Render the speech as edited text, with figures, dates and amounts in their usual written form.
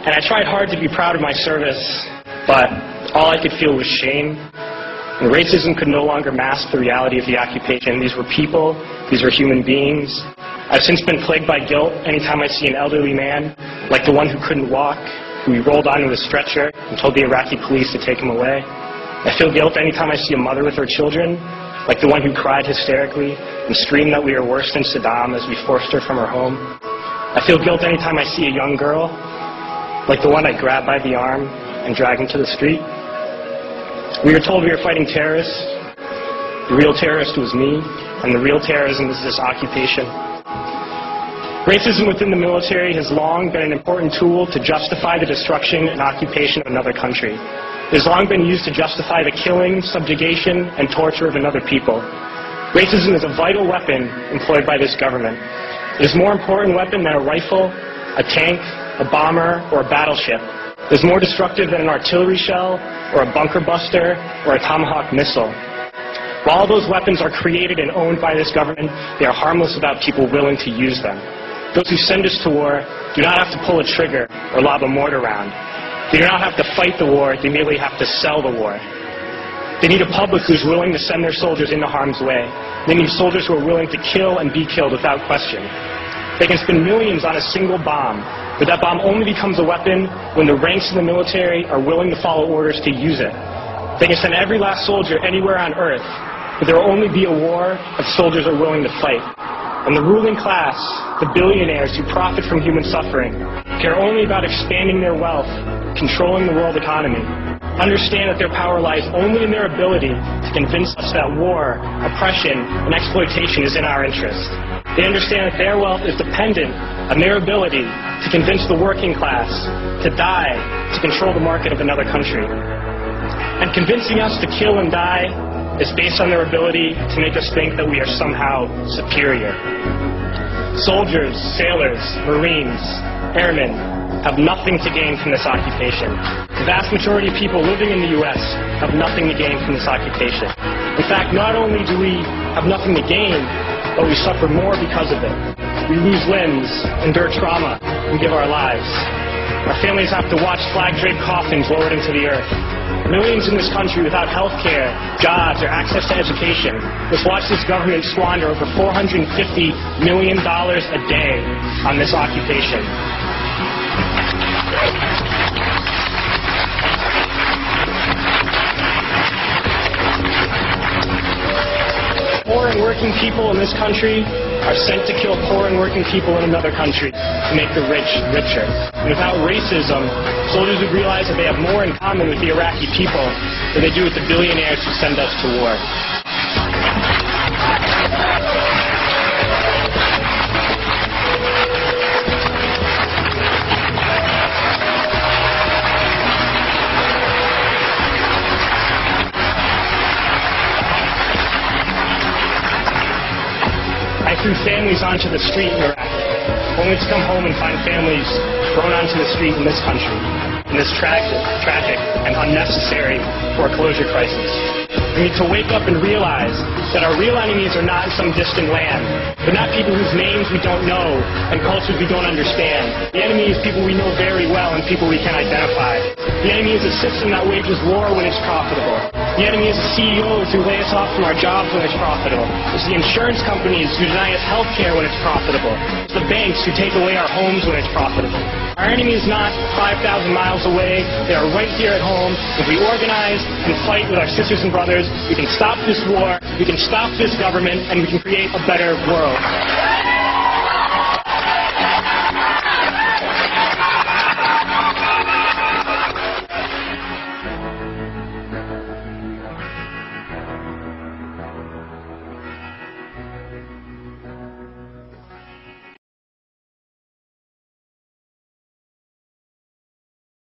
And I tried hard to be proud of my service, but all I could feel was shame. And racism could no longer mask the reality of the occupation. These were people. These were human beings. I've since been plagued by guilt anytime I see an elderly man, like the one who couldn't walk, who we rolled onto a stretcher and told the Iraqi police to take him away. I feel guilt anytime I see a mother with her children, like the one who cried hysterically and screamed that we are worse than Saddam as we forced her from her home. I feel guilt anytime I see a young girl, like the one I grabbed by the arm and dragged into the street. We were told we were fighting terrorists. The real terrorist was me, and the real terrorism is this occupation. Racism within the military has long been an important tool to justify the destruction and occupation of another country. It has long been used to justify the killing, subjugation, and torture of another people. Racism is a vital weapon employed by this government. It is a more important weapon than a rifle, a tank, a bomber, or a battleship. It is more destructive than an artillery shell, or a bunker buster, or a Tomahawk missile. While all those weapons are created and owned by this government, they are harmless without people willing to use them. Those who send us to war do not have to pull a trigger or lob a mortar round. They do not have to fight the war, they merely have to sell the war. They need a public who's willing to send their soldiers into harm's way. They need soldiers who are willing to kill and be killed without question. They can spend millions on a single bomb, but that bomb only becomes a weapon when the ranks of the military are willing to follow orders to use it. They can send every last soldier anywhere on earth, but there will only be a war if soldiers are willing to fight. And the ruling class, the billionaires who profit from human suffering, care only about expanding their wealth, controlling the world economy. Understand that their power lies only in their ability to convince us that war, oppression, and exploitation is in our interest. They understand that their wealth is dependent on their ability to convince the working class to die to control the market of another country. And convincing us to kill and die is based on their ability to make us think that we are somehow superior. Soldiers, sailors, Marines, airmen have nothing to gain from this occupation. The vast majority of people living in the U.S. have nothing to gain from this occupation. In fact, not only do we have nothing to gain, but we suffer more because of it. We lose limbs, endure trauma, and give our lives. Our families have to watch flag-draped coffins lowered into the earth. Millions in this country without health care, jobs, or access to education must watch this government squander over $450 million a day on this occupation. Poor and working people in this country are sent to kill poor and working people in another country to make the rich richer. And without racism, soldiers would realize that they have more in common with the Iraqi people than they do with the billionaires who send us to war. I threw families onto the street in Iraq, only to come home and find families thrown onto the street in this country, in this tragic and unnecessary foreclosure crisis. We need to wake up and realize that our real enemies are not in some distant land. They're not people whose names we don't know and cultures we don't understand. The enemy is people we know very well and people we can identify. The enemy is a system that wages war when it's profitable. The enemy is the CEOs who lay us off from our jobs when it's profitable. It's the insurance companies who deny us health care when it's profitable. It's the banks who take away our homes when it's profitable. Our enemy is not 5,000 miles away. They are right here at home. If we organize and fight with our sisters and brothers, we can stop this war, we can stop this government, and we can create a better world.